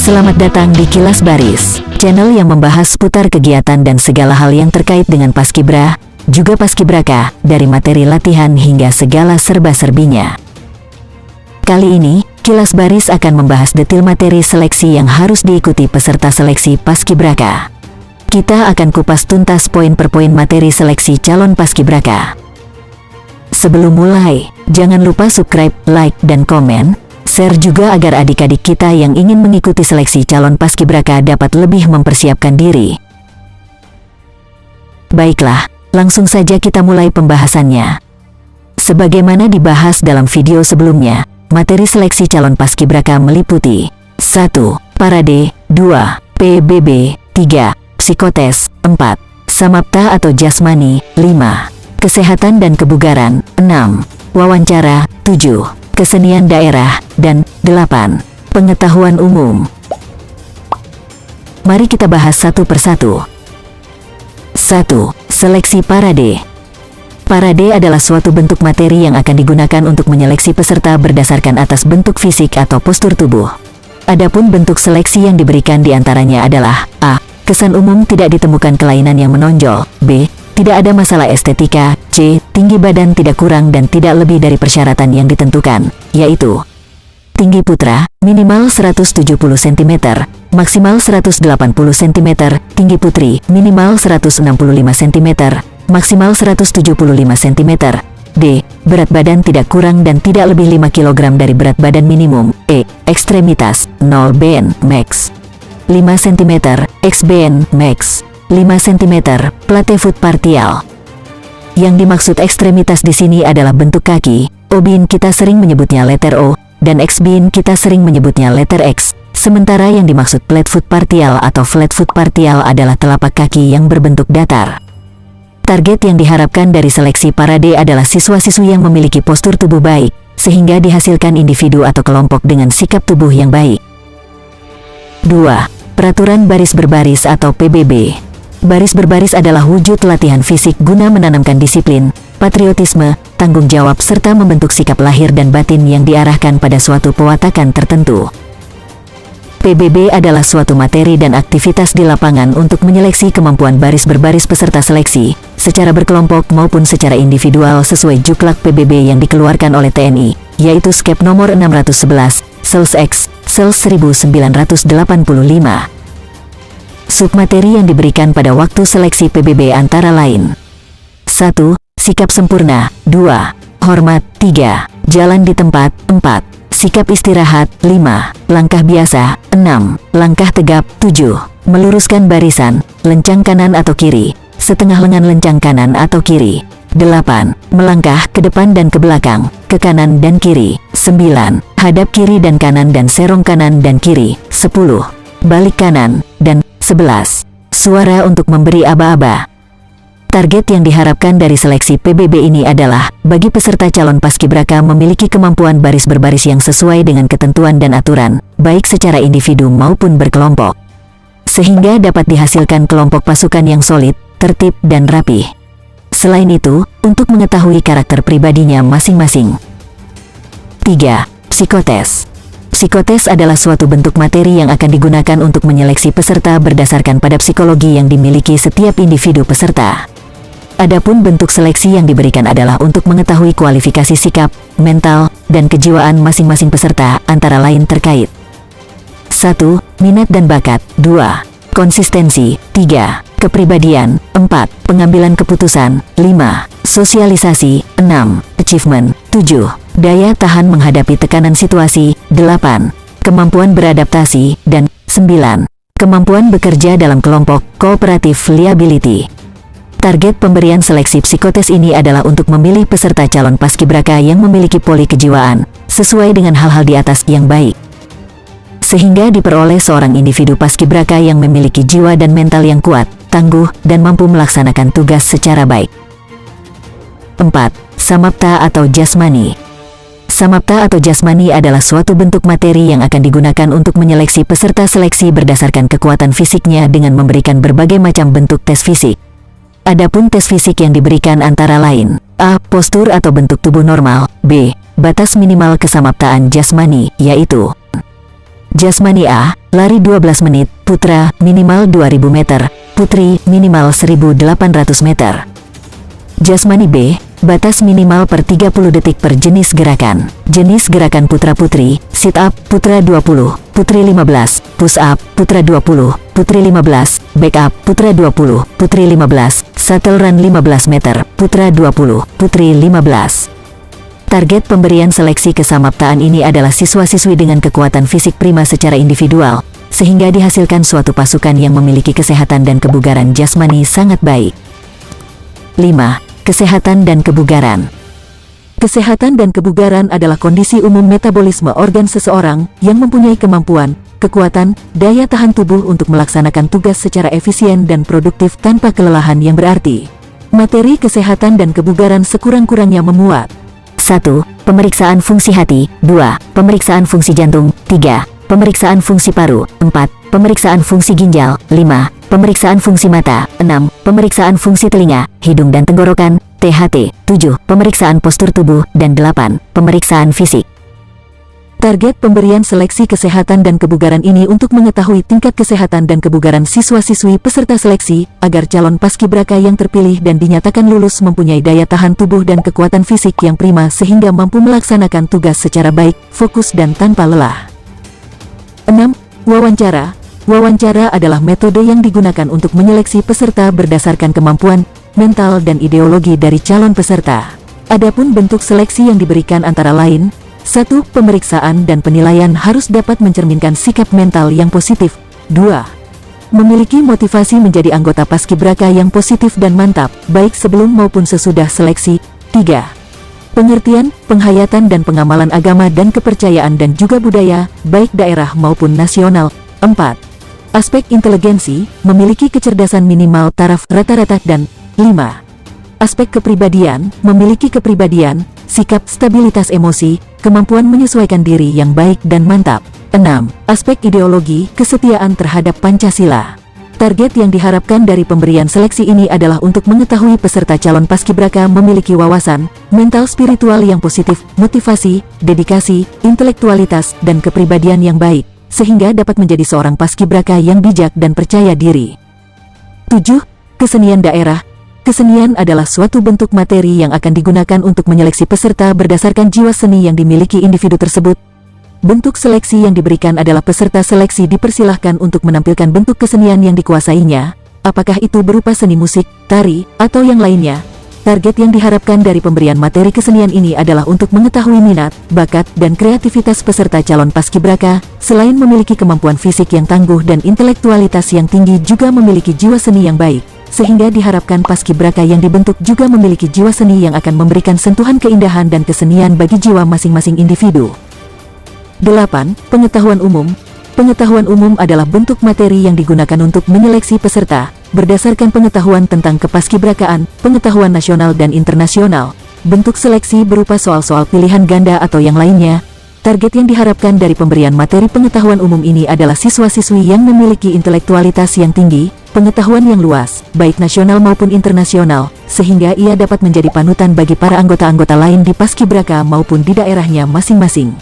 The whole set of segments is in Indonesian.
Selamat datang di Kilas Baris, channel yang membahas seputar kegiatan dan segala hal yang terkait dengan Paskibra, juga Paskibraka, dari materi latihan hingga segala serba-serbinya. Kali ini, Kilas Baris akan membahas detail materi seleksi yang harus diikuti peserta seleksi Paskibraka. Kita akan kupas tuntas poin per poin materi seleksi calon Paskibraka. Sebelum mulai, jangan lupa subscribe, like, dan komen. Share juga agar adik-adik kita yang ingin mengikuti seleksi calon Paskibraka dapat lebih mempersiapkan diri. Baiklah, langsung saja kita mulai pembahasannya. Sebagaimana dibahas dalam video sebelumnya, materi seleksi calon Paskibraka meliputi 1. Parade, 2. PBB, 3. Psikotes, 4. Samapta atau jasmani, 5. Kesehatan dan kebugaran, 6. Wawancara, 7. Kesenian daerah, dan 8. Pengetahuan umum. Mari kita bahas satu persatu. 1. Seleksi parade. Parade adalah suatu bentuk materi yang akan digunakan untuk menyeleksi peserta berdasarkan atas bentuk fisik atau postur tubuh. Adapun bentuk seleksi yang diberikan diantaranya adalah A. Kesan umum tidak ditemukan kelainan yang menonjol. B. Tidak ada masalah estetika. C. Tinggi badan tidak kurang dan tidak lebih dari persyaratan yang ditentukan, yaitu tinggi putra, minimal 170 cm, maksimal 180 cm, tinggi putri, minimal 165 cm, maksimal 175 cm. D. Berat badan tidak kurang dan tidak lebih 5 kg dari berat badan minimum. E. Ekstremitas, 0 bn, max. 5 cm, XBN, max. 5 cm, plate foot partial. Yang dimaksud ekstremitas di sini adalah bentuk kaki. O-bin kita sering menyebutnya letter O, dan X-bin kita sering menyebutnya letter X. Sementara yang dimaksud plate foot partial atau flat foot partial adalah telapak kaki yang berbentuk datar. Target yang diharapkan dari seleksi parade adalah siswa-siswi yang memiliki postur tubuh baik, sehingga dihasilkan individu atau kelompok dengan sikap tubuh yang baik. 2. Peraturan baris berbaris atau PBB. Baris berbaris adalah wujud latihan fisik guna menanamkan disiplin, patriotisme, tanggung jawab serta membentuk sikap lahir dan batin yang diarahkan pada suatu pewatakan tertentu. PBB adalah suatu materi dan aktivitas di lapangan untuk menyeleksi kemampuan baris berbaris peserta seleksi, secara berkelompok maupun secara individual sesuai juklak PBB yang dikeluarkan oleh TNI, yaitu Skep nomor 611, Sels X, Sels 1985. Submateri yang diberikan pada waktu seleksi PBB antara lain 1. Sikap sempurna. 2. Hormat. 3. Jalan di tempat. 4. Sikap istirahat. 5. Langkah biasa. 6. Langkah tegap. 7. Meluruskan barisan, lencang kanan atau kiri, setengah lengan lencang kanan atau kiri. 8. Melangkah ke depan dan ke belakang, ke kanan dan kiri. 9. Hadap kiri dan kanan dan serong kanan dan kiri. 10. Balik kanan, dan 11. Suara untuk memberi aba-aba. Target yang diharapkan dari seleksi PBB ini adalah, bagi peserta calon Paskibraka memiliki kemampuan baris berbaris yang sesuai dengan ketentuan dan aturan, baik secara individu maupun berkelompok, sehingga dapat dihasilkan kelompok pasukan yang solid, tertib, dan rapih. Selain itu, untuk mengetahui karakter pribadinya masing-masing. 3. Psikotes. Psikotes adalah suatu bentuk materi yang akan digunakan untuk menyeleksi peserta berdasarkan pada psikologi yang dimiliki setiap individu peserta. Adapun bentuk seleksi yang diberikan adalah untuk mengetahui kualifikasi sikap, mental, dan kejiwaan masing-masing peserta, antara lain terkait 1. Minat dan bakat. 2. Konsistensi. 3. Kepribadian. 4. Pengambilan keputusan. 5. Sosialisasi. 6. Achievement. 7. Daya tahan menghadapi tekanan situasi. 8. Kemampuan beradaptasi. Dan 9. Kemampuan bekerja dalam kelompok, cooperative liability. Target pemberian seleksi psikotes ini adalah untuk memilih peserta calon Paskibraka yang memiliki poli kejiwaan, sesuai dengan hal-hal di atas yang baik, sehingga diperoleh seorang individu Paskibraka yang memiliki jiwa dan mental yang kuat, tangguh, dan mampu melaksanakan tugas secara baik. 4. Samapta atau jasmani. Samapta atau jasmani adalah suatu bentuk materi yang akan digunakan untuk menyeleksi peserta seleksi berdasarkan kekuatan fisiknya dengan memberikan berbagai macam bentuk tes fisik. Adapun tes fisik yang diberikan antara lain A. Postur atau bentuk tubuh normal. B. Batas minimal kesamaptaan jasmani, yaitu Jasmani A, lari 12 menit, putra, minimal 2000 meter, putri, minimal 1800 meter. Jasmani B, batas minimal per 30 detik per jenis gerakan. Jenis gerakan putra-putri, sit up, putra 20, putri 15, push up, putra 20, putri 15, back up, putra 20, putri 15, shuttle run 15 meter, putra 20, putri 15. Target pemberian seleksi kesamaptaan ini adalah siswa-siswi dengan kekuatan fisik prima secara individual, sehingga dihasilkan suatu pasukan yang memiliki kesehatan dan kebugaran jasmani sangat baik. 5. Kesehatan dan kebugaran. Kesehatan dan kebugaran adalah kondisi umum metabolisme organ seseorang yang mempunyai kemampuan, kekuatan, daya tahan tubuh untuk melaksanakan tugas secara efisien dan produktif tanpa kelelahan yang berarti. Materi kesehatan dan kebugaran sekurang-kurangnya memuat 1. Pemeriksaan fungsi hati, 2. Pemeriksaan fungsi jantung, 3. Pemeriksaan fungsi paru, 4. Pemeriksaan fungsi ginjal, 5. Pemeriksaan fungsi mata, 6. Pemeriksaan fungsi telinga, hidung dan tenggorokan, THT, 7. Pemeriksaan postur tubuh, dan 8. Pemeriksaan fisik. Target pemberian seleksi kesehatan dan kebugaran ini untuk mengetahui tingkat kesehatan dan kebugaran siswa-siswi peserta seleksi, agar calon paskibraka yang terpilih dan dinyatakan lulus mempunyai daya tahan tubuh dan kekuatan fisik yang prima sehingga mampu melaksanakan tugas secara baik, fokus dan tanpa lelah. 6. Wawancara. Wawancara adalah metode yang digunakan untuk menyeleksi peserta berdasarkan kemampuan, mental dan ideologi dari calon peserta. Adapun bentuk seleksi yang diberikan antara lain, 1. Pemeriksaan dan penilaian harus dapat mencerminkan sikap mental yang positif. 2. Memiliki motivasi menjadi anggota paskibraka yang positif dan mantap, baik sebelum maupun sesudah seleksi. 3. Pengertian, penghayatan dan pengamalan agama dan kepercayaan dan juga budaya, baik daerah maupun nasional. 4. Aspek inteligensi, memiliki kecerdasan minimal taraf rata-rata dan 5. Aspek kepribadian, memiliki kepribadian, sikap stabilitas emosi, kemampuan menyesuaikan diri yang baik dan mantap. 6. Aspek ideologi, kesetiaan terhadap Pancasila. Target yang diharapkan dari pemberian seleksi ini adalah untuk mengetahui peserta calon paskibraka memiliki wawasan, mental spiritual yang positif, motivasi, dedikasi, intelektualitas, dan kepribadian yang baik, sehingga dapat menjadi seorang paskibraka yang bijak dan percaya diri. 7. Kesenian daerah. Kesenian adalah suatu bentuk materi yang akan digunakan untuk menyeleksi peserta berdasarkan jiwa seni yang dimiliki individu tersebut. Bentuk seleksi yang diberikan adalah peserta seleksi dipersilahkan untuk menampilkan bentuk kesenian yang dikuasainya, apakah itu berupa seni musik, tari, atau yang lainnya. Target yang diharapkan dari pemberian materi kesenian ini adalah untuk mengetahui minat, bakat, dan kreativitas peserta calon paskibraka, selain memiliki kemampuan fisik yang tangguh dan intelektualitas yang tinggi juga memiliki jiwa seni yang baik, sehingga diharapkan paskibraka yang dibentuk juga memiliki jiwa seni yang akan memberikan sentuhan keindahan dan kesenian bagi jiwa masing-masing individu. 8. Pengetahuan umum. Pengetahuan umum adalah bentuk materi yang digunakan untuk menyeleksi peserta, berdasarkan pengetahuan tentang kepaskibrakaan, pengetahuan nasional dan internasional. Bentuk seleksi berupa soal-soal pilihan ganda atau yang lainnya. Target yang diharapkan dari pemberian materi pengetahuan umum ini adalah siswa-siswi yang memiliki intelektualitas yang tinggi, pengetahuan yang luas, baik nasional maupun internasional, sehingga ia dapat menjadi panutan bagi para anggota-anggota lain di paskibraka maupun di daerahnya masing-masing.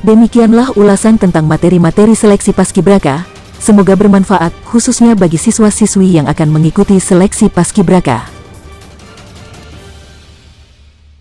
Demikianlah ulasan tentang materi-materi seleksi paskibraka. Semoga bermanfaat, khususnya bagi siswa-siswi yang akan mengikuti seleksi paskibraka.